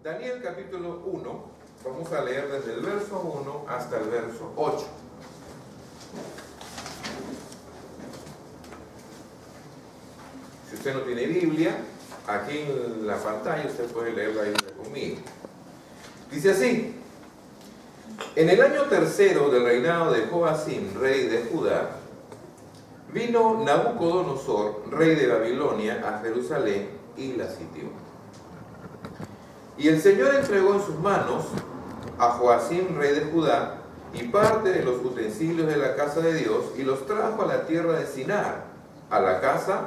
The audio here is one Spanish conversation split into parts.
Daniel capítulo 1, vamos a leer desde el verso 1 hasta el verso 8. Si usted no tiene Biblia, aquí en la pantalla usted puede leerla ahí conmigo. Dice así: en el año tercero del reinado de Joacim, rey de Judá, vino Nabucodonosor, rey de Babilonia, a Jerusalén y la sitió. Y el Señor entregó en sus manos a Joacim, rey de Judá, y parte de los utensilios de la casa de Dios, y los trajo a la tierra de Sinar, a la casa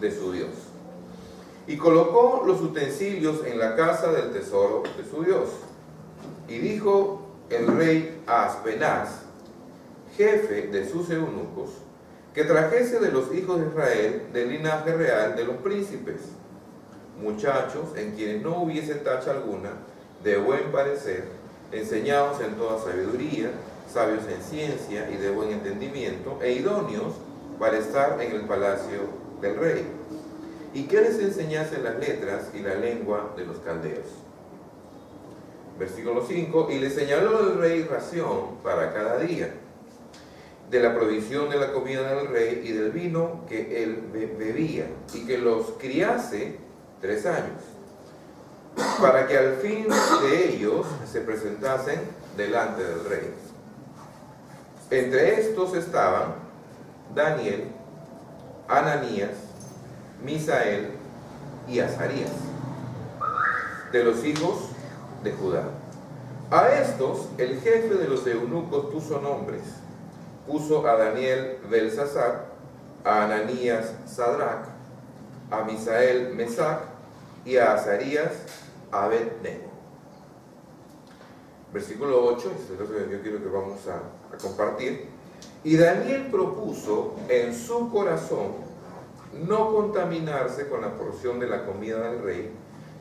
de su Dios. Y colocó los utensilios en la casa del tesoro de su Dios. Y dijo el rey a Aspenaz, jefe de sus eunucos, que trajese de los hijos de Israel, del linaje real de los príncipes, muchachos en quienes no hubiese tacha alguna, de buen parecer, enseñados en toda sabiduría, sabios en ciencia y de buen entendimiento, e idóneos para estar en el palacio del rey, y que les enseñase las letras y la lengua de los caldeos. Versículo 5: y le señaló el rey ración para cada día, de la provisión de la comida del rey y del vino que él bebía, y que los criase 3 años, para que al fin de ellos se presentasen delante del rey. Entre estos estaban Daniel, Ananías, Misael y Azarías, de los hijos de Judá. A estos el jefe de los eunucos puso nombres. Puso a Daniel Belsasar, a Ananías Sadrac, a Misael Mesac y a Azarías Abed-nego. Versículo 8, este es lo que yo quiero que vamos a compartir. Y Daniel propuso en su corazón no contaminarse con la porción de la comida del rey,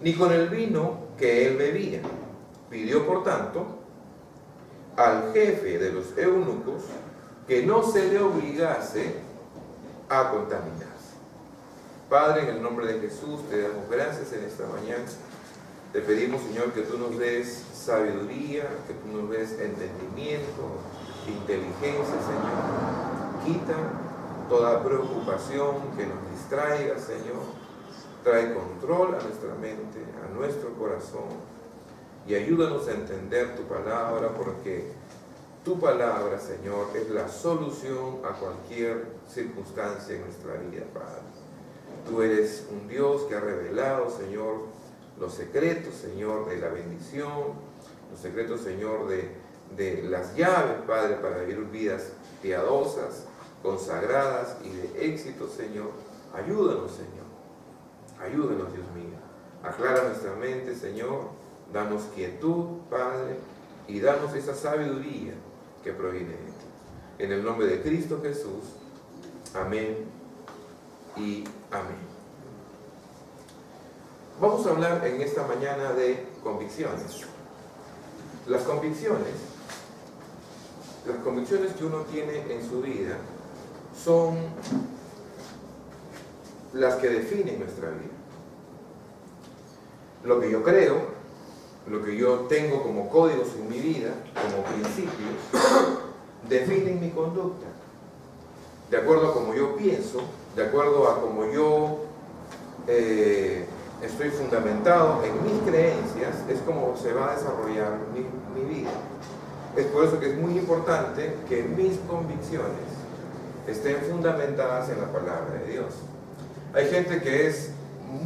ni con el vino que él bebía. Pidió, por tanto, al jefe de los eunucos que no se le obligase a contaminarse. Padre, en el nombre de Jesús, te damos gracias en esta mañana. Te pedimos, Señor, que tú nos des sabiduría, que tú nos des entendimiento, inteligencia, Señor. Quita toda preocupación que nos distraiga, Señor. Trae control a nuestra mente, a nuestro corazón, y ayúdanos a entender tu palabra, porque tu palabra, Señor, es la solución a cualquier circunstancia en nuestra vida, Padre. Tú eres un Dios que ha revelado, Señor, los secretos, Señor, de la bendición, los secretos, Señor, de las llaves, Padre, para vivir vidas piadosas, consagradas y de éxito, Señor. Ayúdanos, Señor. Ayúdanos, Dios mío. Aclara nuestra mente, Señor. Danos quietud, Padre, y danos esa sabiduría que proviene de ti. En el nombre de Cristo Jesús. Amén y amén. Vamos a hablar en esta mañana de convicciones. Las convicciones que uno tiene en su vida son las que definen nuestra vida. Lo que yo creo, lo que yo tengo como códigos en mi vida, como principios, definen mi conducta. De acuerdo a cómo yo pienso, de acuerdo a cómo yo estoy fundamentado en mis creencias, es como se va a desarrollar mi vida. Es por eso que es muy importante que mis convicciones estén fundamentadas en la palabra de Dios. Hay gente que es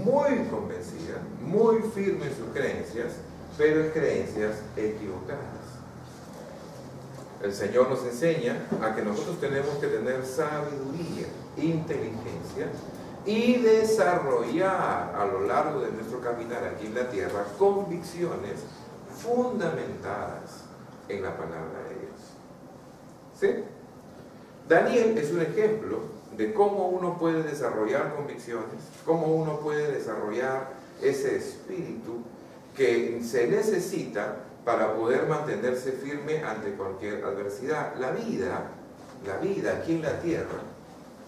muy convencida, muy firme en sus creencias, pero en creencias equivocadas. El Señor nos enseña a que nosotros tenemos que tener sabiduría, inteligencia y desarrollar a lo largo de nuestro caminar aquí en la tierra convicciones fundamentadas en la palabra de Dios. ¿Sí? Daniel es un ejemplo de cómo uno puede desarrollar convicciones, cómo uno puede desarrollar ese espíritu que se necesita para poder mantenerse firme ante cualquier adversidad. La vida aquí en la tierra,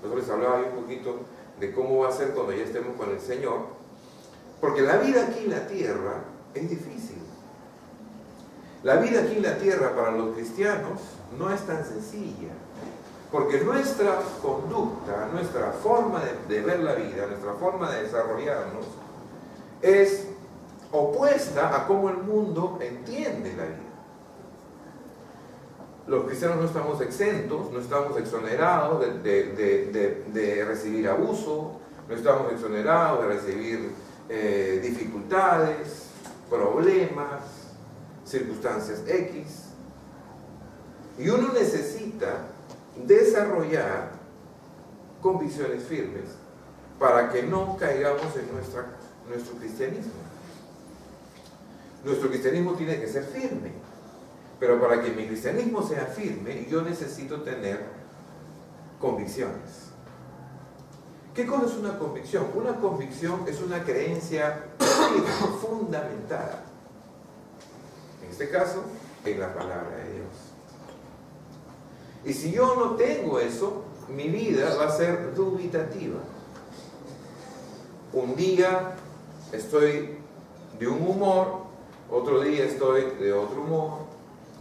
nosotros les hablaba un poquito de cómo va a ser cuando ya estemos con el Señor, porque la vida aquí en la tierra es difícil. La vida aquí en la tierra para los cristianos no es tan sencilla, porque nuestra conducta, nuestra forma de ver la vida, nuestra forma de desarrollarnos, es opuesta a cómo el mundo entiende la vida. Los cristianos no estamos exentos, no estamos exonerados de recibir abuso, no estamos exonerados de recibir dificultades, problemas, circunstancias X. Y uno necesita desarrollar convicciones firmes para que no caigamos en nuestro cristianismo. Nuestro cristianismo tiene que ser firme, pero para que mi cristianismo sea firme, yo necesito tener convicciones. ¿Qué cosa es una convicción? Una convicción es una creencia firme, fundamentada. En este caso, en la palabra de Dios. Y si yo no tengo eso, mi vida va a ser dubitativa. Un día estoy de un humor, otro día estoy de otro humor,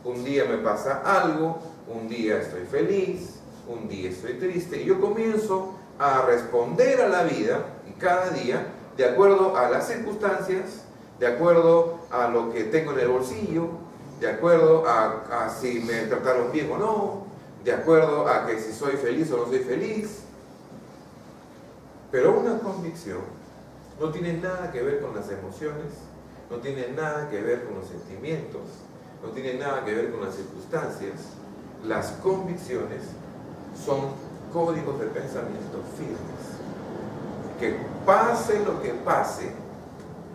un día me pasa algo, un día estoy feliz, un día estoy triste, y yo comienzo a responder a la vida, y cada día, de acuerdo a las circunstancias, de acuerdo a lo que tengo en el bolsillo, de acuerdo a si me trataron bien o no, de acuerdo a que si soy feliz o no soy feliz. Pero una convicción no tiene nada que ver con las emociones, no tiene nada que ver con los sentimientos, no tiene nada que ver con las circunstancias. Las convicciones son códigos de pensamiento firmes. Que pase lo que pase,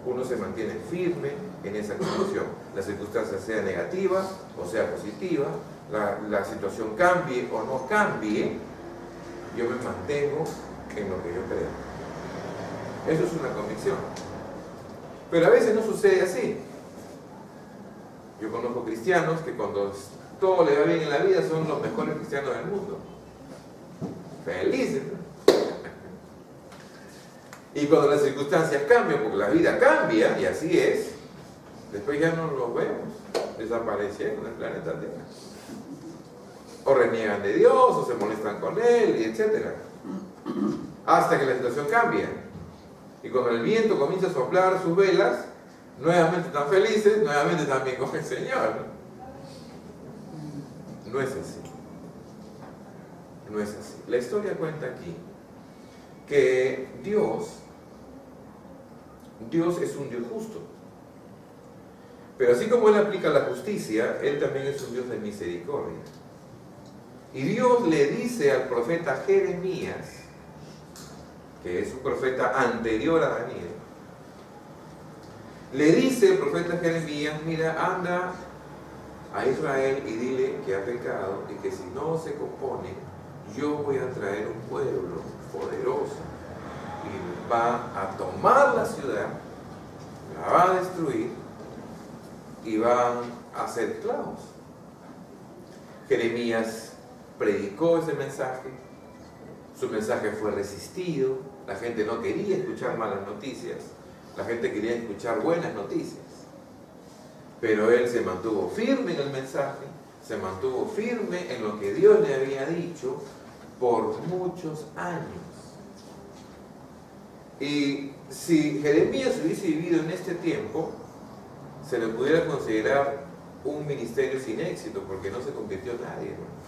uno se mantiene firme en esa convicción. La circunstancia sea negativa o sea positiva, la situación cambie o no cambie, yo me mantengo en lo que yo creo. Eso es una convicción. Pero a veces no sucede así. Yo conozco cristianos que cuando todo le va bien en la vida son los mejores cristianos del mundo. Felices, ¿no? Y cuando las circunstancias cambian, porque la vida cambia, y así es, después ya no los vemos, desaparecieron del planeta Tierra. O reniegan de Dios, o se molestan con Él, y etc. Hasta que la situación cambia. Y cuando el viento comienza a soplar sus velas, nuevamente están felices, nuevamente están bien con el Señor. No es así. No es así. La historia cuenta aquí que Dios es un Dios justo. Pero así como Él aplica la justicia, Él también es un Dios de misericordia. Y Dios le dice al profeta Jeremías, que es un profeta anterior a Daniel, le dice el profeta Jeremías: mira, anda a Israel y dile que ha pecado y que si no se compone, yo voy a traer un pueblo poderoso y va a tomar la ciudad, la va a destruir y van a ser esclavos. Jeremías predicó ese mensaje, su mensaje fue resistido, la gente no quería escuchar malas noticias, la gente quería escuchar buenas noticias. Pero él se mantuvo firme en el mensaje, se mantuvo firme en lo que Dios le había dicho por muchos años. Y si Jeremías hubiese vivido en este tiempo, se le pudiera considerar un ministerio sin éxito, porque no se convirtió nadie, ¿no?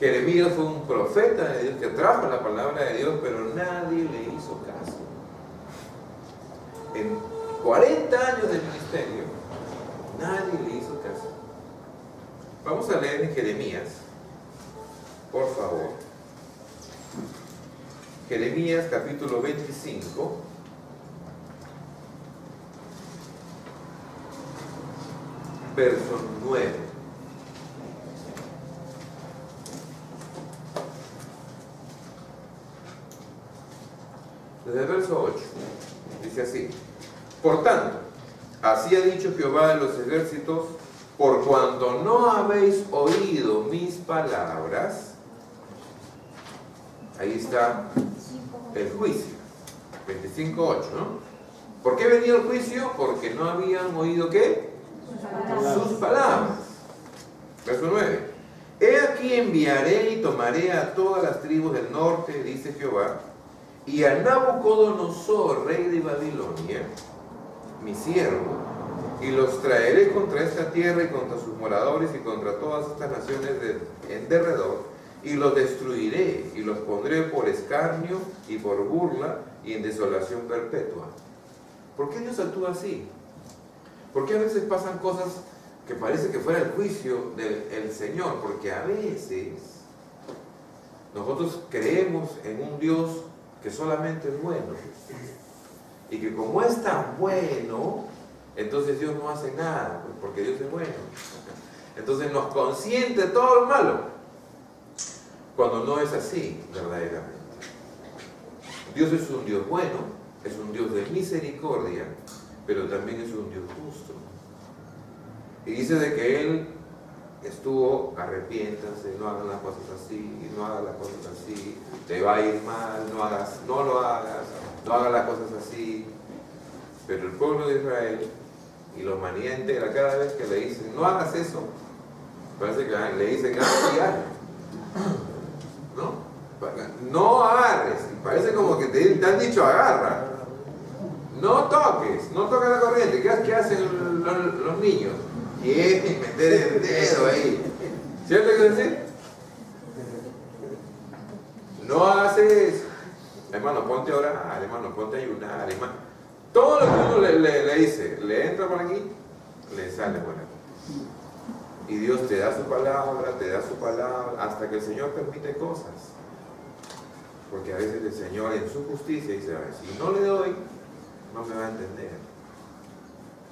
Jeremías fue un profeta de Dios que trajo la palabra de Dios, pero nadie le hizo caso. En 40 años de ministerio, nadie le hizo caso. Vamos a leer en Jeremías, por favor. Jeremías capítulo 25. Verso 9. Desde el verso 8, dice así: por tanto, así ha dicho Jehová de los ejércitos, por cuanto no habéis oído mis palabras, ahí está el juicio, 25:8, ¿no? ¿Por qué venía el juicio? Porque no habían oído ¿qué? Sus palabras. Verso 9. He aquí enviaré y tomaré a todas las tribus del norte, dice Jehová, y a Nabucodonosor, rey de Babilonia, mi siervo, y los traeré contra esta tierra y contra sus moradores y contra todas estas naciones en derredor, y los destruiré y los pondré por escarnio y por burla y en desolación perpetua. ¿Por qué Dios actúa así? ¿Por qué a veces pasan cosas que parece que fuera el juicio del Señor? Porque a veces nosotros creemos en un Dios que solamente es bueno, y que como es tan bueno, entonces Dios no hace nada, porque Dios es bueno. Entonces nos consiente todo lo malo, cuando no es así verdaderamente. Dios es un Dios bueno, es un Dios de misericordia, pero también es un Dios justo. Y dice de que Él estuvo, arrepiéntanse, no hagan las cosas así, no hagan las cosas así, te va a ir mal, no lo hagas, no hagas las cosas así. Pero el pueblo de Israel y la humanidad entera, cada vez que le dicen no hagas eso, parece que le dicen y hazlo. No agarres, parece como que te han dicho agarra. No toques la corriente. ¿Qué hacen los niños? Quieren meter el dedo ahí. ¿Cierto que decir? No hagas eso. Hermano, ponte a orar, hermano, ponte a ayunar, hermano. Todo lo que uno le dice, le entra por aquí, le sale por aquí. Y Dios te da su palabra, hasta que el Señor permite cosas. Porque a veces el Señor en su justicia dice, a ver, si no le doy, no me va a entender.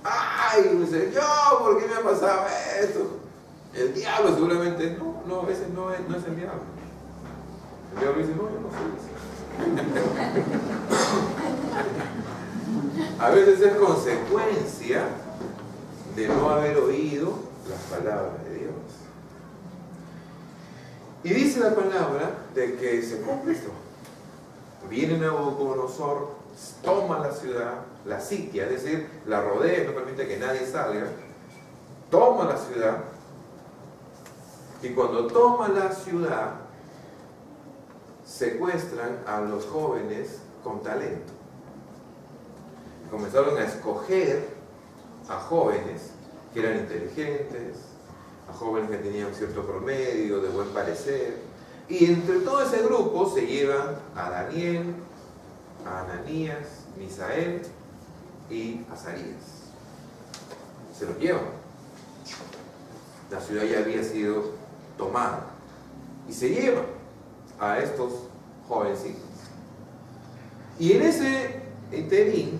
¡Ay, Señor! ¿Por qué me ha pasado esto? El diablo seguramente, no, ese no es el diablo. El diablo dice, no, yo no soy ese. A veces es consecuencia de no haber oído las palabras de Dios. Y dice la palabra de que se cumple esto. Viene Nabucodonosor, toma la ciudad, la sitia, es decir, la rodea, no permite que nadie salga, toma la ciudad, y cuando toma la ciudad, secuestran a los jóvenes con talento. Comenzaron a escoger a jóvenes que eran inteligentes, a jóvenes que tenían cierto promedio, de buen parecer, y entre todo ese grupo se llevan a Daniel, a Ananías, Misael y Azarías. Se los llevan. La ciudad ya había sido tomada y se llevan a estos jovencitos. Y en ese interín,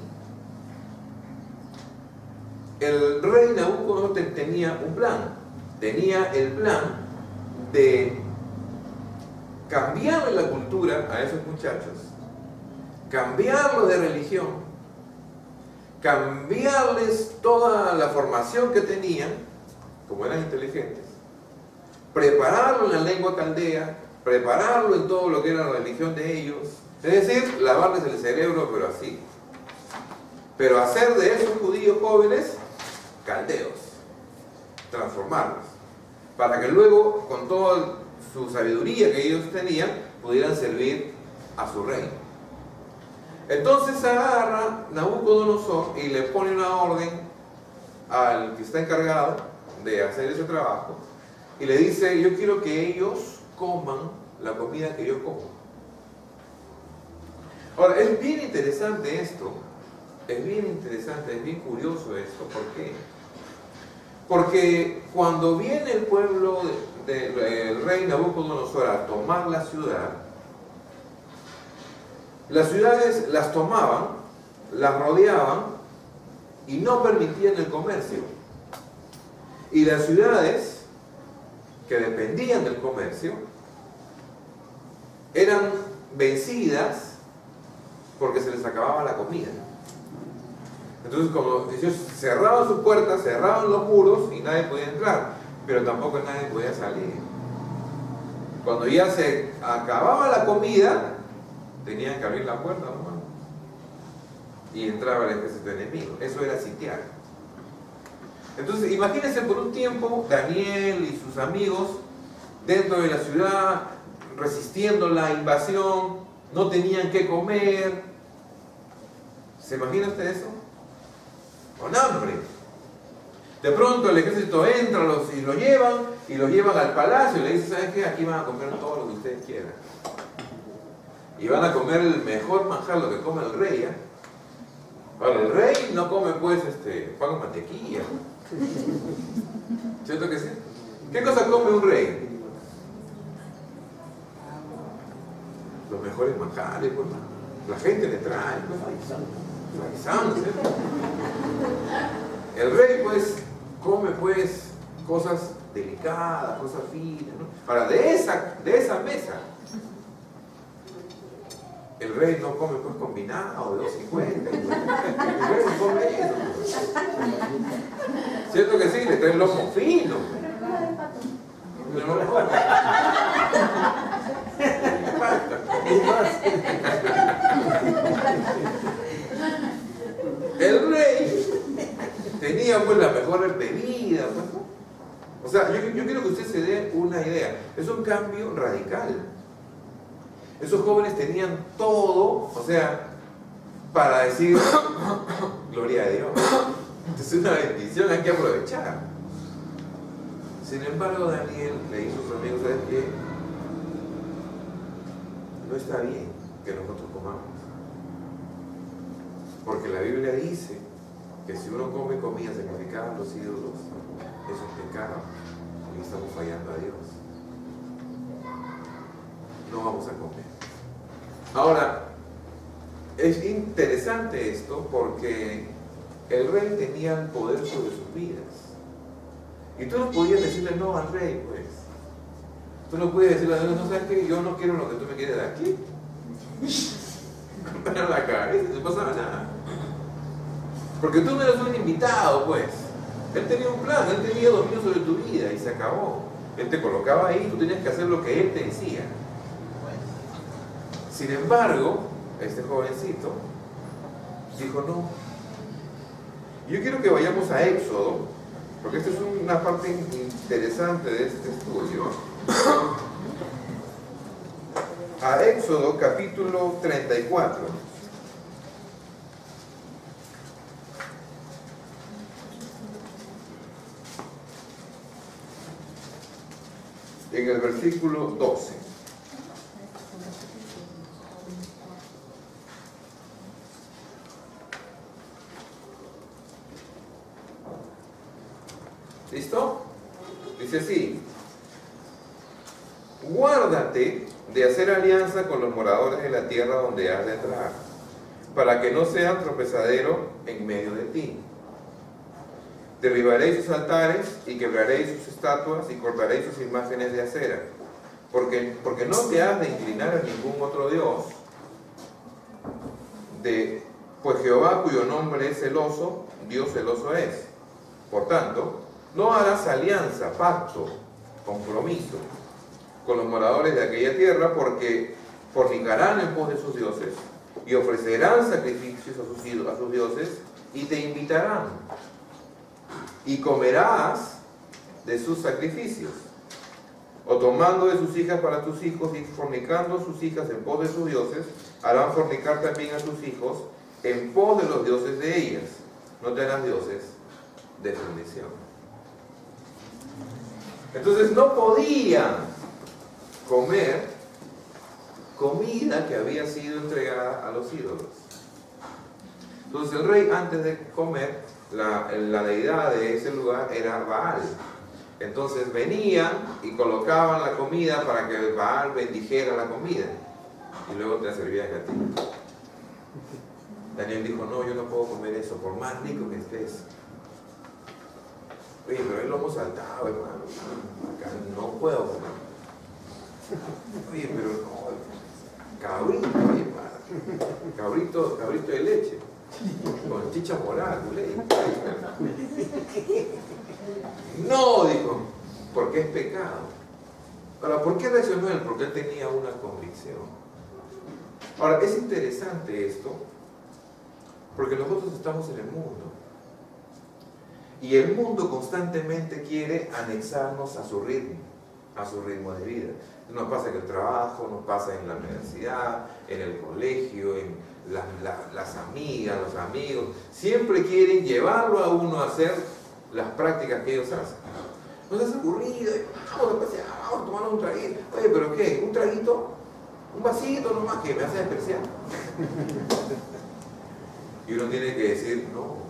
el rey Nabucodonosor tenía un plan. Tenía el plan de cambiarle la cultura a esos muchachos, cambiarlo de religión, cambiarles toda la formación que tenían, como eran inteligentes, prepararlo en la lengua caldea, prepararlo en todo lo que era la religión de ellos, es decir, lavarles el cerebro, pero así. Pero hacer de esos judíos jóvenes caldeos, transformarlos, para que luego, con toda su sabiduría que ellos tenían, pudieran servir a su rey. Entonces agarra Nabucodonosor y le pone una orden al que está encargado de hacer ese trabajo y le dice, yo quiero que ellos coman la comida que yo como. Ahora, es bien interesante esto, es bien curioso esto. ¿Por qué? Porque cuando viene el pueblo del rey Nabucodonosor a tomar la ciudad, las ciudades las tomaban, las rodeaban y no permitían el comercio. Y las ciudades que dependían del comercio eran vencidas porque se les acababa la comida. Entonces, como ellos cerraban sus puertas, cerraban los muros y nadie podía entrar, pero tampoco nadie podía salir. Cuando ya se acababa la comida, tenían que abrir la puerta, ¿no? y entraba el ejército enemigo. Eso era sitiar. Entonces, imagínense por un tiempo Daniel y sus amigos dentro de la ciudad, resistiendo la invasión, no tenían qué comer. ¿Se imagina usted eso? Con hambre. De pronto el ejército entra y los llevan al palacio y le dicen, ¿saben qué? Aquí van a comer todo lo que ustedes quieran. Y van a comer el mejor manjar, lo que come el rey, ¿eh? Ahora, el rey no come pues pan con mantequilla. ¿Cierto que sí? ¿Qué cosa come un rey? Los mejores manjares, pues. La gente le trae, pues. ¿Cierto? El rey pues come pues cosas delicadas, cosas finas, ¿no? Ahora, de esa mesa, el rey no come pues combinado de 2.50. El rey no come eso. ¿Cierto que sí? Le traen lomo fino. El rey tenía pues las mejores bebidas, pues, ¿no? O sea, yo quiero que usted se dé una idea. Es un cambio radical. Esos jóvenes tenían todo, o sea, para decir gloria a Dios. Es una bendición, hay que aprovechar. Sin embargo, Daniel le dijo a sus amigos, ¿sabes qué? No está bien que nosotros comamos. Porque la Biblia dice que si uno come comida sacrificada a los ídolos, eso es pecado y estamos fallando a Dios. No vamos a comer. Ahora, es interesante esto porque el rey tenía el poder sobre sus vidas. Y tú no podías decirle no al rey, pues. Tú no puedes decirle a Dios, no sabes qué, yo no quiero lo que tú me quieres dar aquí. Cortar la cabeza, no pasaba nada. Porque tú no eras un invitado, pues. Él tenía un plan, él tenía dominio sobre tu vida y se acabó. Él te colocaba ahí, tú tenías que hacer lo que él te decía. Sin embargo, este jovencito dijo no. Yo quiero que vayamos a Éxodo, porque esta es una parte interesante de este estudio. A Éxodo capítulo 34. En el versículo 12. ¿Listo? Dice así: guárdate de hacer alianza con los moradores de la tierra donde has de entrar, para que no sean tropezadero en medio de ti. Derribaréis sus altares y quebraréis sus estatuas y cortaréis sus imágenes de acera, porque no te has de inclinar a ningún otro Dios, pues Jehová, cuyo nombre es celoso, Dios celoso es. Por tanto, no harás alianza, pacto, compromiso con los moradores de aquella tierra, porque fornicarán en pos de sus dioses y ofrecerán sacrificios a sus dioses y te invitarán, y comerás de sus sacrificios, o tomando de sus hijas para tus hijos y fornicando sus hijas en pos de sus dioses, harán fornicar también a sus hijos en pos de los dioses de ellas. No te harán dioses de fundición. Entonces no podían comer comida que había sido entregada a los ídolos. Entonces el rey, antes de comer, la deidad de ese lugar era Baal. Entonces venían y colocaban la comida para que Baal bendijera la comida y luego te la servían a ti. Daniel dijo, no, yo no puedo comer eso, por más rico que estés. Oye, pero él lo hemos saltado, hermano. Acá no puedo comer. Oye, pero no, cabrito, hermano. Cabrito de leche. Con chicha morada, culé. No, dijo, porque es pecado. Ahora, ¿por qué reaccionó él? Porque él tenía una convicción. Ahora, es interesante esto, Porque nosotros estamos en el mundo. Y el mundo constantemente quiere anexarnos a su ritmo de vida. Nos pasa en el trabajo, nos pasa en la universidad, en el colegio, en las amigas, los amigos. Siempre quieren llevarlo a uno a hacer las prácticas que ellos hacen. Nos hace aburrido, vamos a pasear, vamos a tomar un traguito. Oye, ¿pero qué? ¿Un traguito? Un vasito nomás que me hace despreciar. Y uno tiene que decir, no.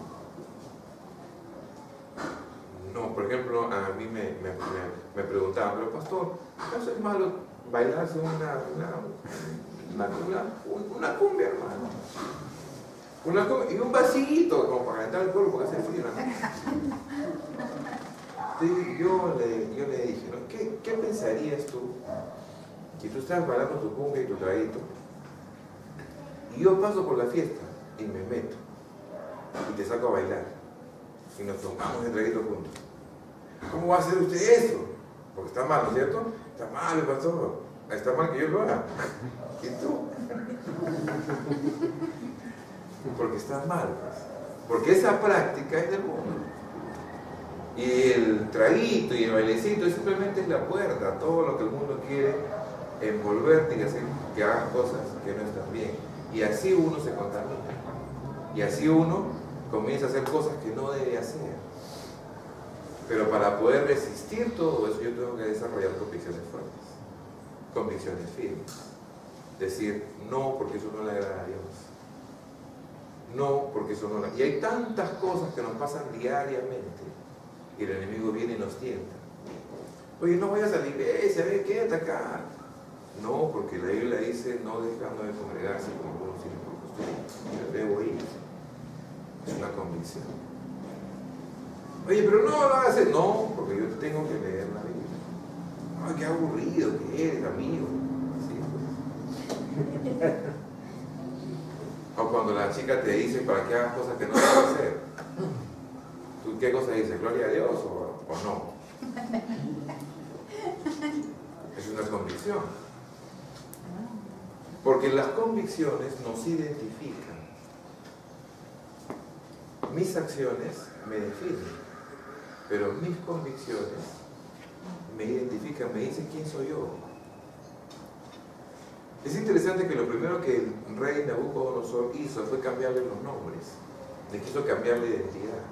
No, por ejemplo, a mí me preguntaban, pero pastor, ¿acaso es malo bailarse una cumbia, hermano? Una cumbia, y un vasito, como para calentar el cuerpo porque hace frío, ¿no? Entonces yo le dije, ¿no? ¿Qué pensarías tú si tú estás bailando tu cumbia y tu traguito? Y yo paso por la fiesta y me meto y te saco a bailar y nos tomamos el traguito juntos. ¿Cómo va a hacer usted eso? Porque está mal, ¿no es cierto? Está mal, pastor. Está mal que yo lo haga. ¿Y tú? Porque está mal. Porque esa práctica es del mundo. Y el traguito y el bailecito simplemente es la puerta a todo lo que el mundo quiere envolverte y hacer que hagas cosas que no están bien. Y así uno se contamina. Y así uno comienza a hacer cosas que no debe hacer. Pero para poder resistir todo eso, yo tengo que desarrollar convicciones fuertes, convicciones firmes. Decir, no, porque eso no le agrada a Dios. No, porque eso no le... Y hay tantas cosas que nos pasan diariamente y el enemigo viene y nos tienta. Oye, no vayas a la iglesia, quédate acá. No, porque la Biblia dice, no dejando de congregarse como algunos tienen por costumbre. Yo debo ir. Es una convicción. Oye, pero no lo hagas. No, porque yo tengo que leer la Biblia. Ay, qué aburrido que eres, amigo. Sí, pues. O cuando la chica te dice para que hagas cosas que no debes hacer. ¿Tú qué cosa dices? ¿Gloria a Dios o no? Es una convicción. Porque las convicciones nos identifican. Mis acciones me definen. Pero mis convicciones me identifican, me dicen quién soy yo. Es interesante que lo primero que el rey Nabucodonosor hizo fue cambiarle los nombres. Le quiso cambiar la identidad.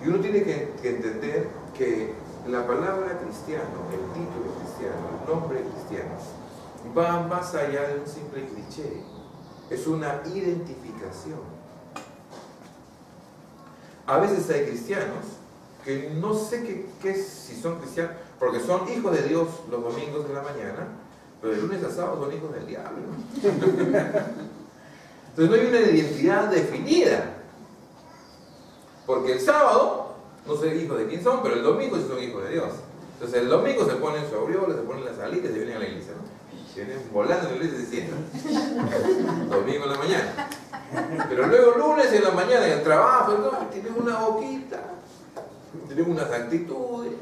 Y uno tiene que entender que la palabra cristiano, el título cristiano, el nombre cristiano, va más allá de un simple cliché. Es una identificación. A veces hay cristianos que no sé qué si son cristianos, porque son hijos de Dios los domingos de la mañana, pero de lunes a sábado son hijos del diablo. Entonces no hay una identidad definida. Porque el sábado no sé hijos de quién son, pero el domingo sí son hijos de Dios. Entonces el domingo se ponen su aureola, se ponen las alitas y vienen a la iglesia, ¿no? Vienen volando en la iglesia y se sientan. Domingo en la mañana. Pero luego lunes en la mañana en el trabajo, ¿no? Tienen una boquita, tienen unas actitudes,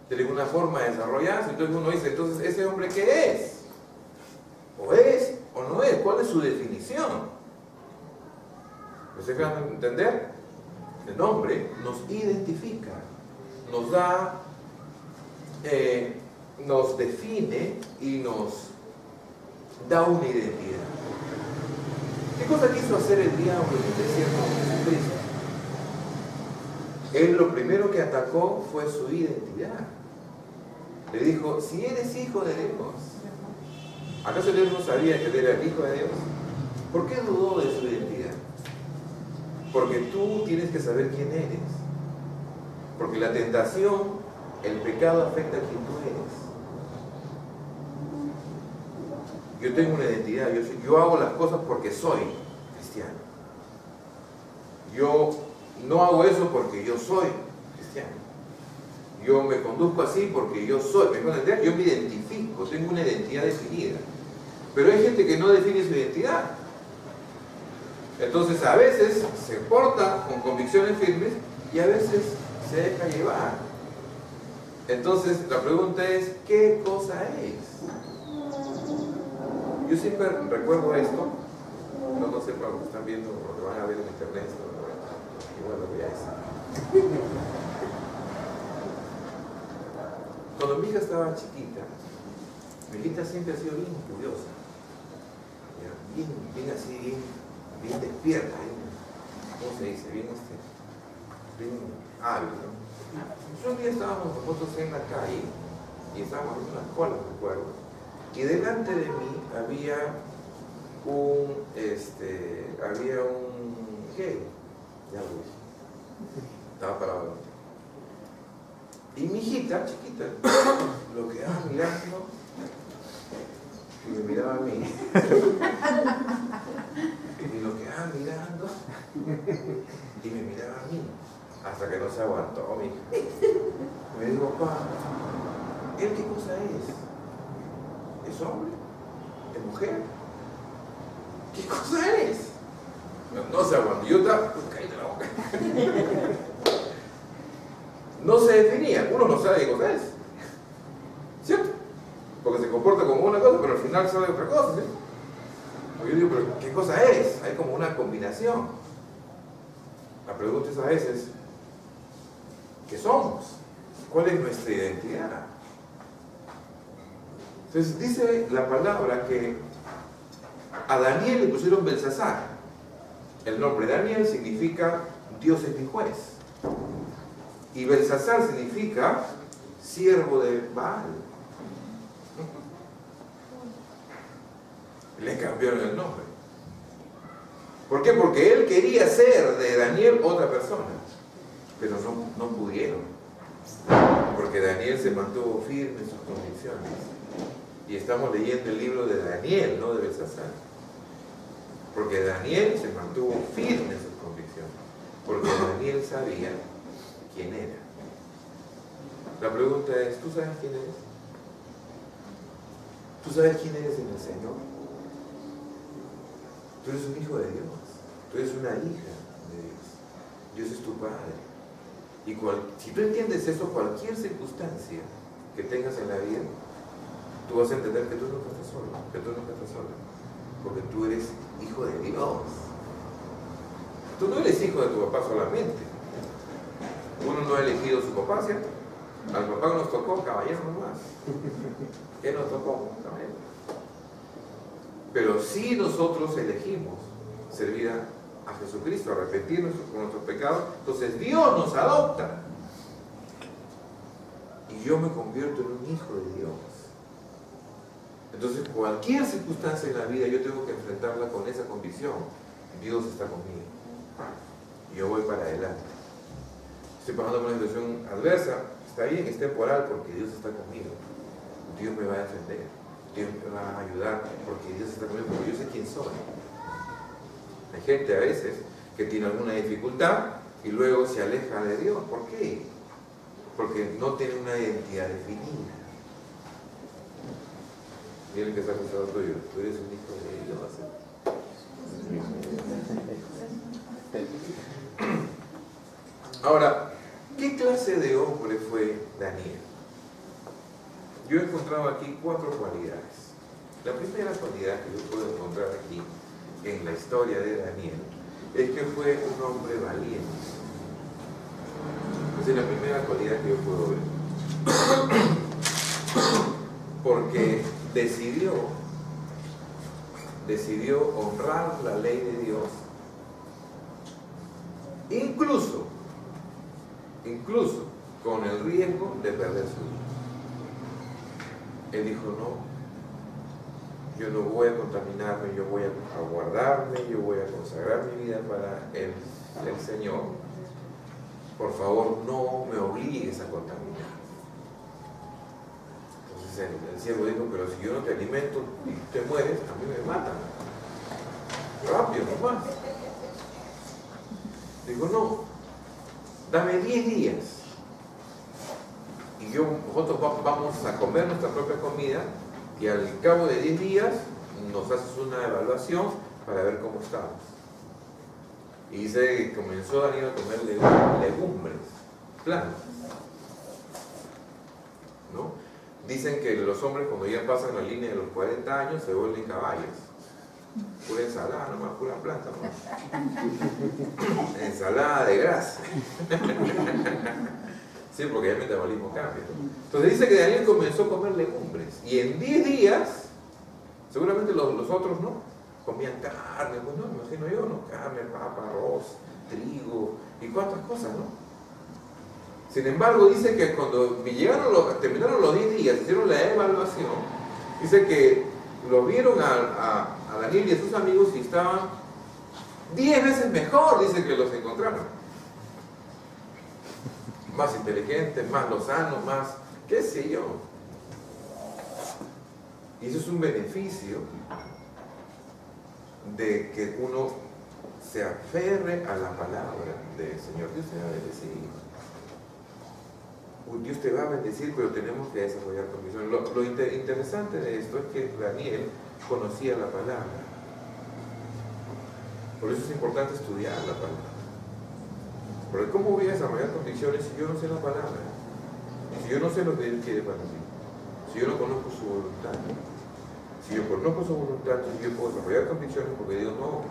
tienen una forma de desarrollarse. Entonces uno dice, entonces, ¿ese hombre qué es? ¿O es o no es? ¿Cuál es su definición? ¿Me se dejan entender? El nombre nos identifica, nos da, nos define y nos da una identidad. ¿Qué cosa quiso hacer el diablo en el desierto con Jesucristo? Él lo primero que atacó fue su identidad. Le dijo, si eres hijo de Dios, ¿acaso Dios no sabía que él era el hijo de Dios? ¿Por qué dudó de su identidad? Porque tú tienes que saber quién eres. Porque la tentación, el pecado afecta a quien tú eres. Yo tengo una identidad, yo hago las cosas porque soy cristiano. Yo no hago eso porque yo soy cristiano. Yo me conduzco así porque yo soy, yo me identifico, tengo una identidad definida. Pero hay gente que no define su identidad. Entonces a veces se porta con convicciones firmes y a veces se deja llevar. Entonces la pregunta es, ¿qué cosa es? Yo siempre recuerdo esto no sepan lo que están viendo, lo que van a ver en internet, igual lo veáis. Cuando mi hija estaba chiquita, mi hijita siempre ha sido bien curiosa, bien así, bien despierta, ¿cómo se dice? Bien hábil, ¿no? Un día estábamos nosotros en la calle y estábamos en una cola, recuerdo, y delante de mí había un gay, ya lo dije, estaba parado. Y mi hijita, chiquita, lo quedaba mirando y me miraba a mí. Y lo quedaba mirando y me miraba a mí. Hasta que no se aguantó, mi hija. Me dijo, papá, ¿él qué cosa es? ¿Es hombre? ¿Es mujer? ¿Qué cosa es? No se aguantó. Yo estaba, cállate la boca. No se definía. Uno no sabe qué cosa es. ¿Cierto? Porque se comporta como una cosa, pero al final sale otra cosa, ¿sí? Yo digo, pero ¿qué cosa es? Hay como una combinación. La pregunta es a veces, ¿qué somos? ¿Cuál es nuestra identidad? Entonces dice la palabra que a Daniel le pusieron Belsasar. El nombre Daniel significa Dios es mi juez. Y Belsasar significa siervo de Baal. Le cambiaron el nombre. ¿Por qué? Porque él quería ser de Daniel otra persona, pero no pudieron. Porque Daniel se mantuvo firme en sus convicciones. Y estamos leyendo el libro de Daniel, no de Belsasar. Porque Daniel se mantuvo firme en sus convicciones. Porque Daniel sabía quién era. La pregunta es, ¿tú sabes quién eres? ¿Tú sabes quién eres en el Señor? Tú eres un hijo de Dios. Tú eres una hija de Dios. Dios es tu Padre. Y si tú entiendes eso, cualquier circunstancia que tengas en la vida, tú vas a entender que tú nunca estás solo, que tú nunca estás sola, porque tú eres hijo de Dios. Tú no eres hijo de tu papá solamente. Uno no ha elegido su papá, ¿cierto? Al papá nos tocó caballero nomás. ¿Qué nos tocó? Caballero. Pero si nosotros elegimos servir a Jesucristo, arrepentirnos con nuestros pecados, entonces Dios nos adopta. Y yo me convierto en un hijo de Dios. Entonces cualquier circunstancia en la vida yo tengo que enfrentarla con esa convicción. Dios está conmigo. Yo voy para adelante. Estoy pasando por una situación adversa, está bien, es temporal porque Dios está conmigo. Dios me va a defender. Dios me va a ayudar porque Dios está conmigo, porque yo sé quién soy. Hay gente a veces que tiene alguna dificultad y luego se aleja de Dios. ¿Por qué? Porque no tiene una identidad definida. Miren que está acusado tuyo. Tú eres un hijo de Dios. Ahora, ¿qué clase de hombre fue Daniel? Yo he encontrado aquí 4 cualidades. La primera cualidad que yo puedo encontrar aquí en la historia de Daniel es que fue un hombre valiente. Esa es la primera cualidad que yo puedo ver. Porque decidió honrar la ley de Dios, incluso con el riesgo de perder su vida. Él dijo, no, yo no voy a contaminarme, yo voy a guardarme, yo voy a consagrar mi vida para el Señor. Por favor, no me obligues a contaminar. Entonces el siervo dijo, pero si yo no te alimento y te mueres, a mí me matan. Rápido, nomás. Digo, no, dame 10 días. Y nosotros vamos a comer nuestra propia comida y al cabo de 10 días nos haces una evaluación para ver cómo estamos. Y dice que comenzó Daniel a comer legumbres, plantas, ¿no? Dicen que los hombres cuando ya pasan la línea de los 40 años se vuelven caballos. pura ensalada nomás, pura planta nomás. Ensalada de grasa. Sí, porque ya el metabolismo cambia. Entonces dice que Daniel comenzó a comer legumbres y en 10 días, seguramente los otros no, comían carne, pues no, me imagino yo, ¿no? Carne, papa, arroz, trigo y cuántas cosas, ¿no? Sin embargo, dice que cuando terminaron los 10 días, hicieron la evaluación, dice que lo vieron a Daniel y a sus amigos y estaban 10 veces mejor, dice, que los encontraron. Más inteligentes, más lozanos, más, qué sé yo. Y eso es un beneficio de que uno se aferre a la palabra del Señor. Dios te va a bendecir. Dios te va a bendecir, pero tenemos que desarrollar convicciones. Lo interesante de esto es que Daniel conocía la palabra. Por eso es importante estudiar la palabra. Porque ¿cómo voy a desarrollar convicciones si yo no sé la palabra? Si yo no sé lo que Él quiere para mí. Si yo no conozco su voluntad. Si yo conozco su voluntad, entonces yo puedo desarrollar convicciones porque digo, no,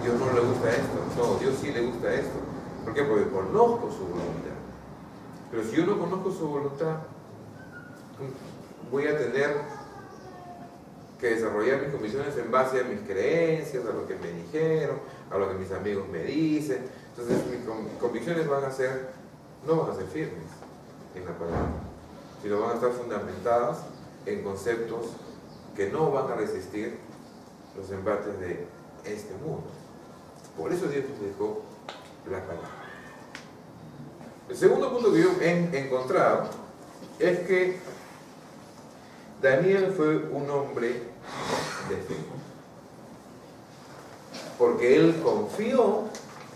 Dios no le gusta esto. No, Dios sí le gusta esto. ¿Por qué? Porque conozco su voluntad. Pero si yo no conozco su voluntad, voy a tener que desarrollar mis convicciones en base a mis creencias, a lo que me dijeron, a lo que mis amigos me dicen. Entonces mis convicciones no van a ser firmes en la palabra, sino van a estar fundamentadas en conceptos que no van a resistir los embates de este mundo. Por eso Dios nos dejó la palabra. El segundo punto que yo he encontrado es que Daniel fue un hombre de fe, porque él confió,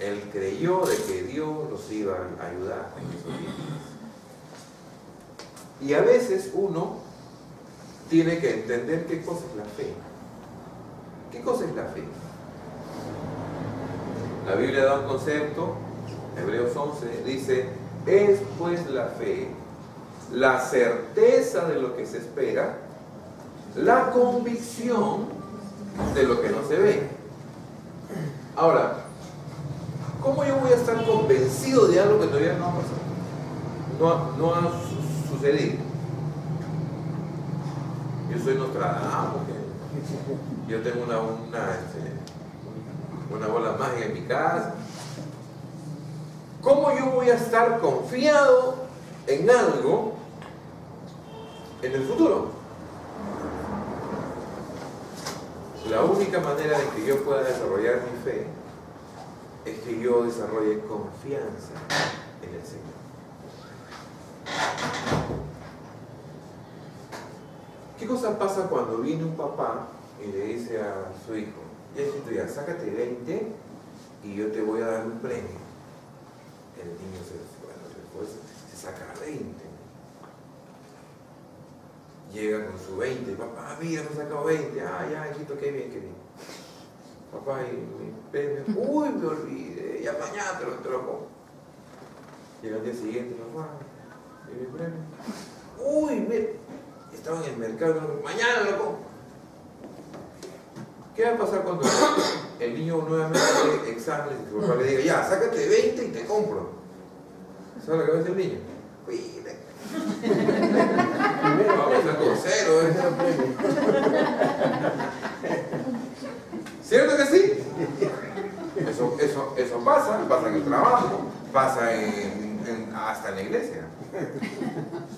él creyó de que Dios los iba a ayudar en esos días. Y a veces uno tiene que entender qué cosa es la fe. ¿Qué cosa es la fe? La Biblia da un concepto, Hebreos 11, dice: es pues la fe, la certeza de lo que se espera, la convicción de lo que no se ve. Ahora, ¿cómo yo voy a estar convencido de algo que todavía no ha pasado? No ha sucedido. Yo soy Nostradamus, yo tengo una bola mágica en mi casa. ¿Cómo yo voy a estar confiado en algo en el futuro? La única manera de que yo pueda desarrollar mi fe es que yo desarrolle confianza en el Señor. ¿Qué cosa pasa cuando viene un papá y le dice a su hijo: ya, sácate 20 y yo te voy a dar un premio? El niño después se saca 20. Llega con su 20, papá, mira, me he sacado 20. Ah, ya, hijito, qué bien, qué bien. Papá, y mi premio, uy, me olvidé, ya mañana te lo pongo. Llega el día siguiente, papá, y mi premio, uy, mira, estaba en el mercado, mañana lo pongo. ¿Qué va a pasar cuando el niño nuevamente hace exámenes y su papá le diga: ya, sácate 20 y te compro? ¿Sabe lo que va a decir el niño? Cuide. Vamos a estar con 0, ¿Cierto que sí? Eso pasa en el trabajo, pasa hasta en la iglesia.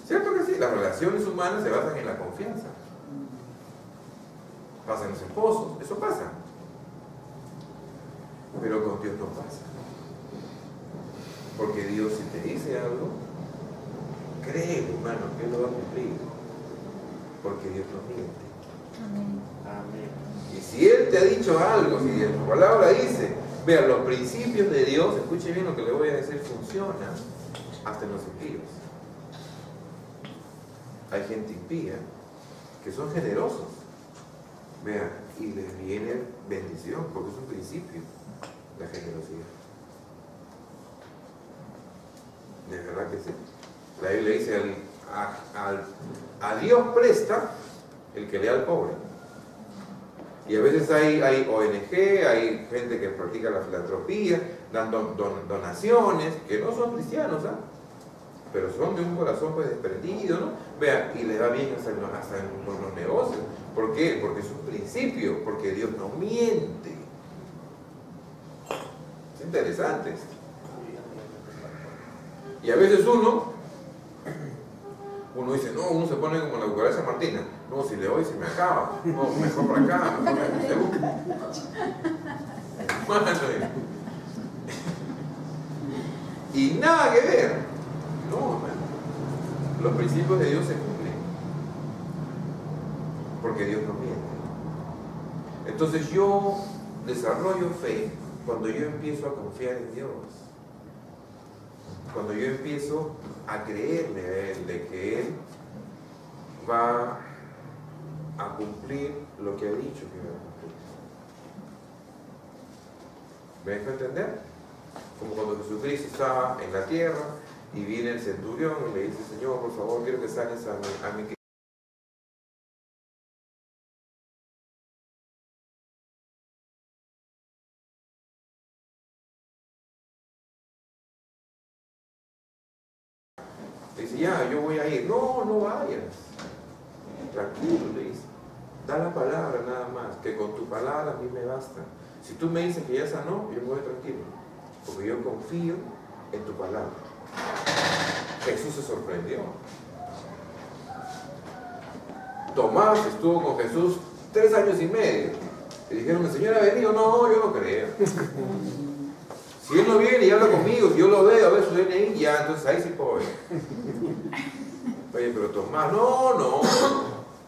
¿Cierto que sí? Las relaciones humanas se basan en la confianza. Pasa en los esposos, eso pasa. Pero con Dios no pasa. Porque Dios, si te dice algo, créelo, hermano, que Él lo va a cumplir. Porque Dios no miente. Amén. Amén. Y si Él te ha dicho algo, si en su palabra dice, vean, los principios de Dios, escuche bien lo que le voy a decir, funcionan hasta en los impíos. Hay gente impía que son generosos. Vean, y les viene bendición, porque es un principio, la generosidad. De verdad que sí. La Biblia dice: a Dios presta el que le da al pobre. Y a veces hay ONG, hay gente que practica la filantropía, dan donaciones, que no son cristianos, ¿ah? Pero son de un corazón pues desprendido, ¿no? Vea, y les va bien hasta en los negocios. ¿Por qué? Porque es un principio, porque Dios no miente. Es interesante esto. Y a veces uno dice, no, uno se pone como la cucaracha Martina. No, si le doy se me acaba. No, mejor por acá, mejor me busca. Y nada que ver. No, hermano. Los principios de Dios se cumplen. Porque Dios no miente. Entonces yo desarrollo fe cuando yo empiezo a confiar en Dios. Cuando yo empiezo a creerle a Él, de que Él va a cumplir lo que ha dicho que va a cumplir. ¿Me dejo entender? Como cuando Jesucristo estaba en la tierra y viene el centurión y le dice, Señor, por favor, quiero que sanes a mi le dice, ya, yo voy a ir. No, no vayas. Tranquilo, le dice. Da la palabra nada más, que con tu palabra a mí me basta. Si tú me dices que ya sanó, yo me voy tranquilo. Porque yo confío en tu palabra. Jesús se sorprendió. Tomás estuvo con Jesús 3 años y medio. Le dijeron, ¿el Señor ha venido? No, yo no creo. Si Él no viene y habla conmigo, si yo lo veo, a ver su DNI, ya, entonces ahí sí puedo ver. Oye, pero Tomás, no,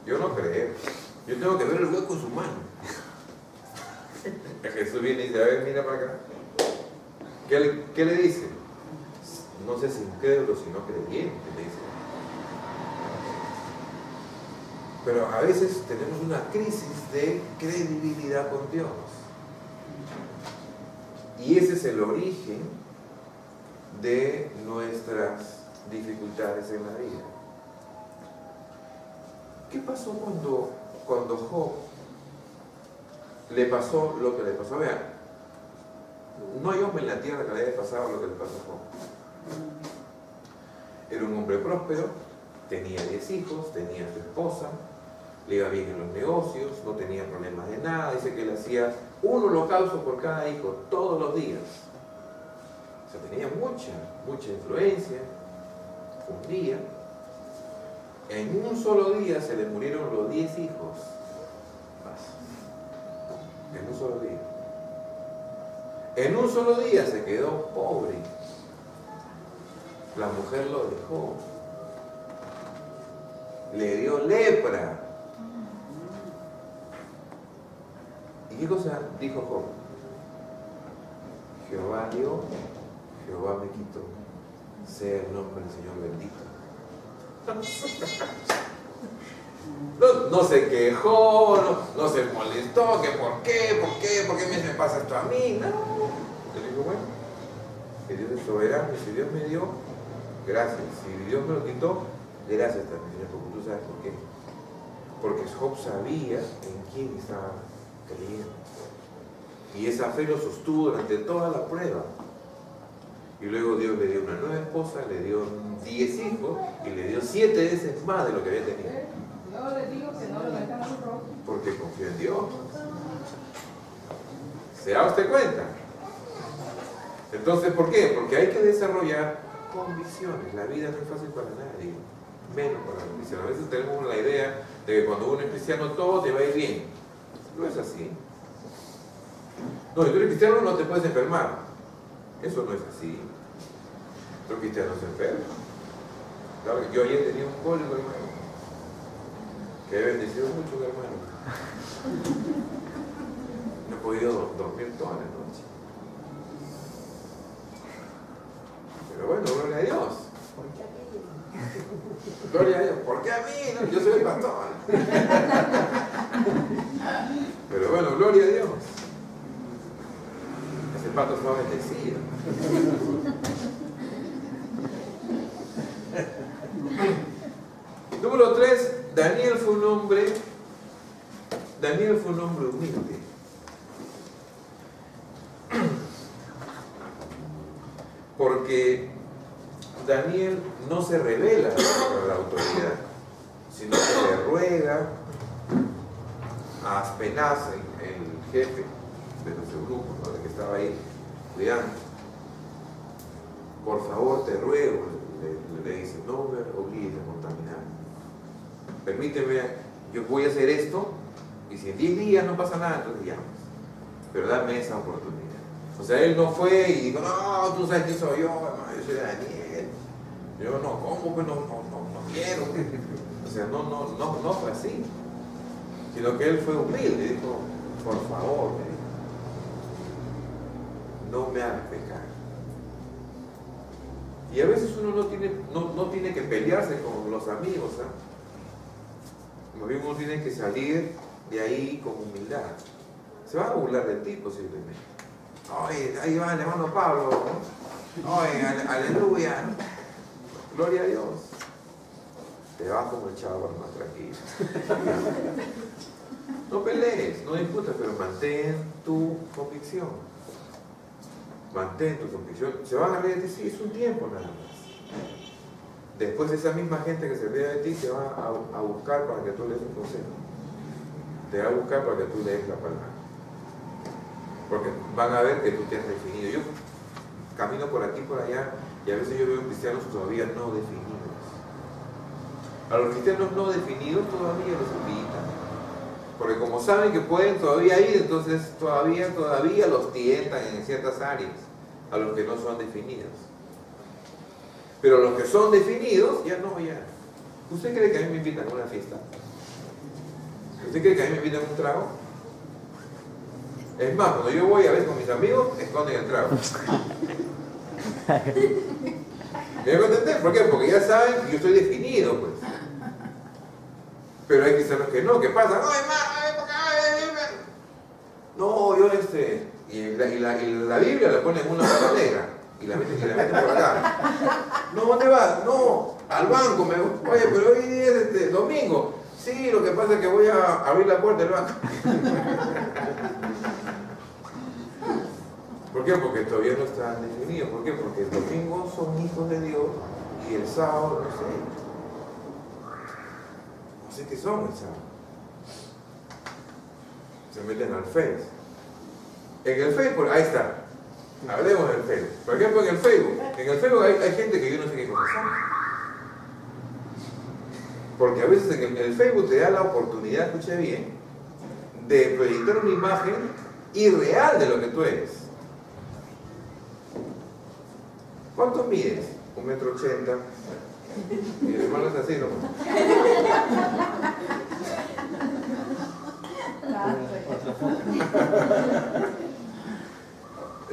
yo no creo. Yo tengo que ver el hueco en su mano. Jesús viene y dice, a ver, mira para acá. ¿Qué le dice? No sé si incrédulo, sino creyente, le dice. Pero a veces tenemos una crisis de credibilidad con Dios. Y ese es el origen de nuestras dificultades en la vida. ¿Qué pasó cuando Job le pasó lo que le pasó? Vean, no hay hombre en la tierra que le haya pasado lo que le pasó a Job. Era un hombre próspero, tenía 10 hijos, tenía a su esposa, le iba bien en los negocios, no tenía problemas de nada. Dice que él hacía un holocausto por cada hijo todos los días. O sea, tenía mucha influencia. Un día, en un solo día se le murieron los 10 hijos. En un solo día. En un solo día se quedó pobre. La mujer lo dejó. Le dio lepra. ¿Y qué cosa dijo Job? Jehová dio, Jehová me quitó. Sea el nombre del Señor bendito. No se quejó, no se molestó, que ¿por qué me pasa esto a mí? No. Le dijo, bueno, que Dios es soberano, y si Dios me dio, gracias. Si Dios me lo quitó, gracias también, Señor, porque tú sabes por qué. Porque Job sabía en quién estaba creyendo. Y esa fe lo sostuvo durante toda la prueba. Y luego Dios le dio una nueva esposa, le dio 10 hijos y le dio 7 veces más de lo que había tenido. Yo le digo que no le dejan un rojo. Porque confió en Dios. ¿Se da usted cuenta? Entonces, ¿por qué? Porque hay que desarrollar convicciones. La vida no es fácil para nadie, menos para los cristianos. A veces tenemos la idea de que cuando uno es cristiano todo te va a ir bien. No es así. No, si tú eres cristiano no te puedes enfermar. Eso no es así. Los cristianos se enferman. Claro, yo ayer tenía un cólico, hermano, que he bendecido mucho, hermano. No he podido dormir toda la noche. Pero bueno, gloria a Dios. Gloria a Dios. ¿Por qué a mí? No, yo soy el pastor. Pero bueno, gloria a Dios. Ese pato fue bendecido. Número 3, Daniel fue un hombre Daniel fue un hombre humilde. Porque Daniel no se revela contra la autoridad, sino que le ruega a Aspenaz, el jefe de los eunucos, ¿no?, el que estaba ahí cuidando. Por favor, te ruego, le dice, no me obligues a contaminar. Permíteme, yo voy a hacer esto, y si en 10 días no pasa nada, entonces llamas. Pero dame esa oportunidad. O sea, él no fue y dijo, no, tú sabes quién soy yo, hermano, yo soy Daniel. Yo no, ¿cómo? Pues no quiero. O sea, no fue así. Sino que él fue humilde, dijo, por favor, me dijo, no me hagas pecar. Y a veces uno no tiene que pelearse con los amigos, ¿eh? Más bien uno tiene que salir de ahí con humildad. Se va a burlar del tipo posiblemente. Oye, ahí va el hermano Pablo, ¿no? Oye, aleluya, gloria a Dios. Te vas como el chavo más tranquilo. No pelees, no discutas, pero mantén tu convicción. Mantén tu convicción. Se van a reír de ti, sí, es un tiempo nada más. Después esa misma gente que se ría de ti te va a buscar para que tú le des un consejo. Te va a buscar para que tú le des la palabra. Porque van a ver que tú te has definido. Yo camino por aquí y por allá y a veces yo veo cristianos todavía no definidos. A los cristianos no definidos todavía los invitan. Porque como saben que pueden todavía ir, entonces todavía los tientan en ciertas áreas, a los que no son definidos. Pero los que son definidos, ya no, ya. ¿Usted cree que a mí me invitan a una fiesta? ¿Usted cree que a mí me invitan a un trago? Es más, cuando yo voy a ver con mis amigos, esconden el trago. ¿Me voy a entender? ¿Por qué? Porque ya saben que yo estoy definido, pues. Pero hay cristianos que no, ¿qué pasa? No, hermano, no, yo y la Biblia la pone en una hoja negra y la meten por acá. No, ¿dónde vas? No, al banco. Oye, pero hoy es domingo. Sí, lo que pasa es que voy a abrir la puerta del banco. ¿Por qué? Porque todavía no están definidos. ¿Por qué? Porque el domingo son hijos de Dios y el sábado no sé. No sé qué son el sábado. Se meten al Face. En el Facebook, ahí está. Hablemos del Facebook. Por ejemplo, en el Facebook hay gente que yo no sé qué cosa son. Porque a veces en el Facebook te da la oportunidad, escuche bien, de proyectar una imagen irreal de lo que tú eres. ¿Cuánto mides? 1,80 m. Y el hermano es así, ¿no?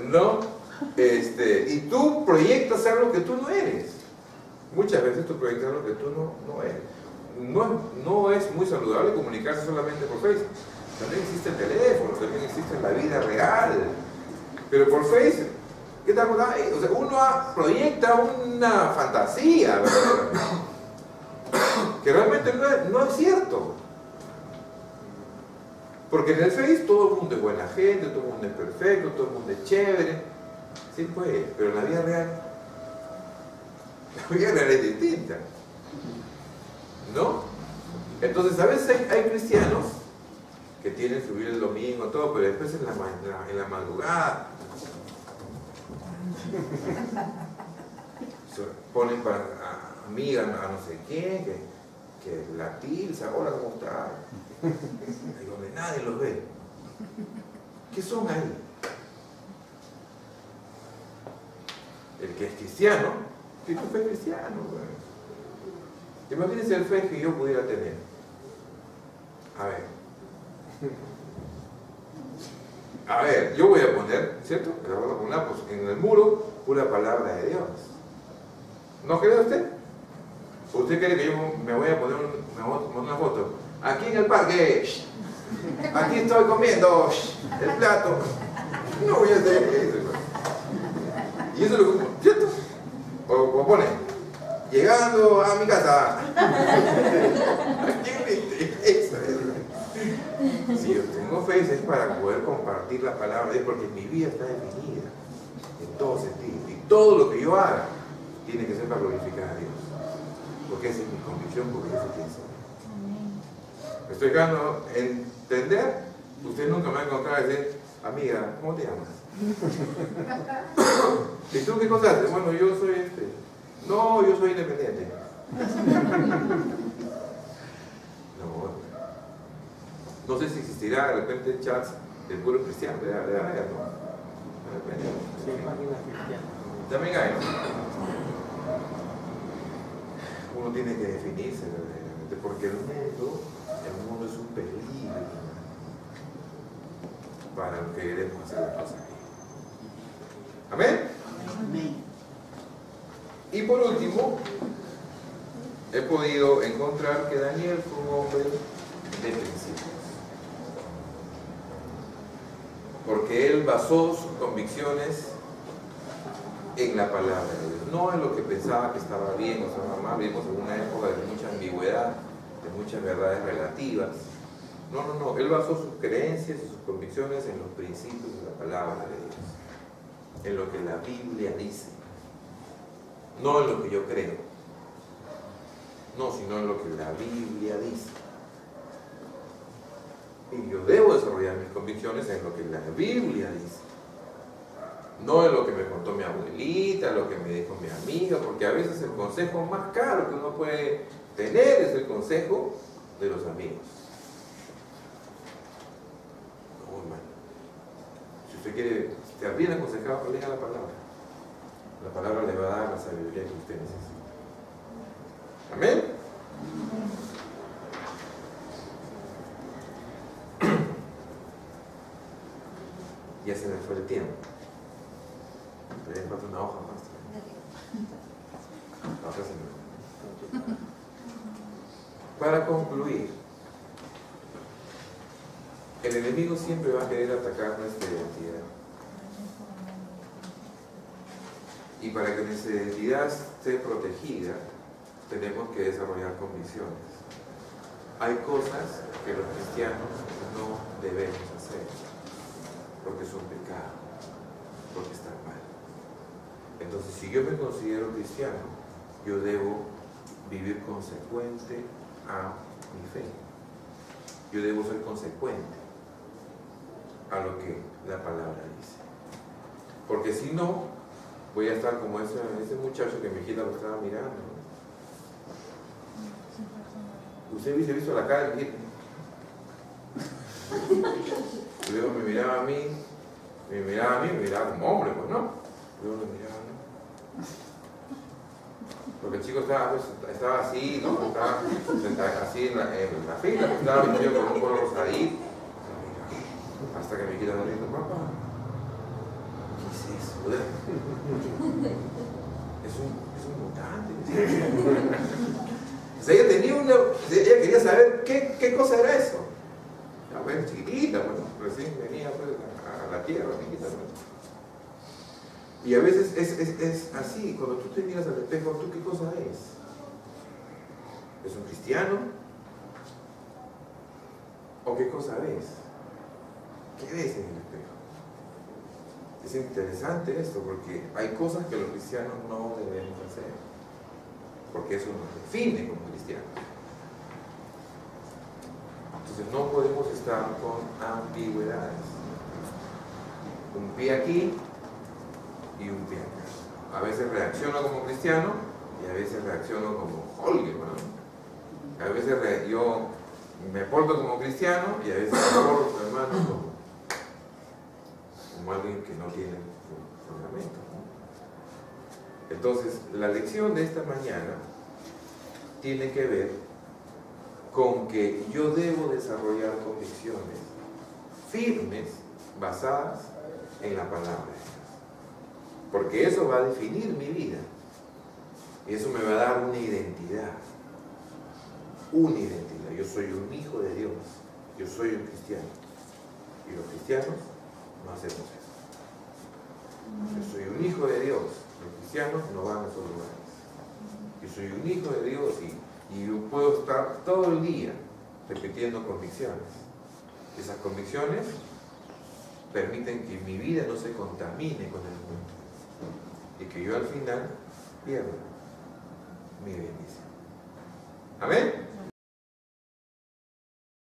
¿No? Y tú proyectas algo que tú no eres. Muchas veces tú proyectas algo que tú no eres. No es muy saludable comunicarse solamente por Facebook. También existe el teléfono, también existe la vida real. Pero por Facebook, ¿qué tal? O sea, uno proyecta una fantasía, ¿verdad? Que realmente no es cierto. Porque en el Facebook todo el mundo es buena gente, todo el mundo es perfecto, todo el mundo es chévere. Sí, pues, pero en la vida real es distinta. ¿No? Entonces, a veces hay cristianos que tienen su vida el domingo, todo, pero después en la madrugada ponen para amiga a no sé quién, que la tilsa, hola, ¿cómo está? Y donde nadie los ve. ¿Qué son ahí? El que es cristiano, si tú fues cristiano, bueno. Imagínense el fe que yo pudiera tener. A ver, yo voy a poner, ¿cierto? En el muro, pura palabra de Dios. ¿No cree usted? ¿Usted cree que yo me voy a poner una foto? Aquí en el parque, aquí estoy comiendo el plato. No voy a hacer eso. Y eso es lo que, ¿cierto? O pone, llegando a mi casa. ¿A quién le interesa eso? Si yo tengo fe es para poder compartir la palabra de Dios, porque mi vida está definida en todo sentido. Y todo lo que yo haga tiene que ser para glorificar a Dios. Porque esa es mi convicción, porque yo sé quién soy. Me estoy dejando entender. Usted nunca me va a encontrar y decir, amiga, ¿cómo te llamas? ¿Y tú qué cosa haces? Bueno, yo soy No, yo soy independiente. No sé si existirá de repente chats del pueblo cristiano, de haber, ¿no? De repente. Sí, páginas cristianas. También hay, ¿no? Uno tiene que definirse verdaderamente, porque el mundo es un peligro para lo que queremos hacer las cosas. ¿Amén? Amén. Y por último, he podido encontrar que Daniel fue un hombre de principios. Porque él basó sus convicciones en la palabra de Dios, no en lo que pensaba que estaba bien o estaba mal. Vivimos en una época de mucha ambigüedad, de muchas verdades relativas. No, él basó sus creencias y sus convicciones en los principios de la palabra de Dios, en lo que la Biblia dice, no en lo que yo creo, no, sino en lo que la Biblia dice. Y yo debo desarrollar mis convicciones en lo que la Biblia dice, no en lo que me contó mi abuelita, lo que me dijo mi amiga, porque a veces el consejo más caro que uno puede tener es el consejo de los amigos. No, hermano. Si usted quiere estar bien aconsejado, lea la palabra. La palabra le va a dar la sabiduría que usted necesita. Amén. Ya se me fue el tiempo. Todavía me falta una hoja más. La hoja se me fue. Para concluir, el enemigo siempre va a querer atacar nuestra identidad. Y para que nuestra identidad esté protegida, tenemos que desarrollar convicciones. Hay cosas que los cristianos no debemos hacer, porque son pecado, porque están mal. Entonces, si yo me considero cristiano, yo debo vivir consecuente a mi fe. Yo debo ser consecuente a lo que la palabra dice. Porque si no, voy a estar como ese muchacho que mi hijita lo estaba mirando. Usted hubiese visto la cara de mi hijita. Luego me miraba a mí, me miraba como hombre, pues no. Luego me miraba a mí. Porque el chico estaba así, ¿no? Estaba sentado así en la fila, estaba vestido con un color rosadito. Hasta que me quita diciendo, papá, ¿qué es eso? Es un mutante. O sea, ella quería saber qué cosa era eso. Ya, bueno, chiquitita, bueno, recién venía pues, a la tierra, chiquita, ¿no? Y a veces es así, cuando tú te miras al espejo, ¿tú qué cosa es? ¿Es un cristiano? ¿O qué cosa ves? ¿Qué ves en el espejo? Es interesante esto, porque hay cosas que los cristianos no debemos hacer, porque eso nos define como cristianos. Entonces no podemos estar con ambigüedades. Un pie aquí y un pie acá. A veces reacciono como cristiano y a veces reacciono como Holger, ¿no? A veces yo me porto como cristiano y a veces me porto, hermano, como alguien que no tiene fundamento, ¿no? Entonces, la lección de esta mañana tiene que ver con que yo debo desarrollar convicciones firmes basadas en la palabra de Dios. Porque eso va a definir mi vida. Y eso me va a dar una identidad. Una identidad. Yo soy un hijo de Dios. Yo soy un cristiano. Y los cristianos no hacemos eso. Yo soy un hijo de Dios. Los cristianos no van a esos lugares. Yo soy un hijo de Dios y yo puedo estar todo el día repitiendo convicciones. Esas convicciones permiten que mi vida no se contamine con el mundo y que yo al final pierda mi bendición. Amén.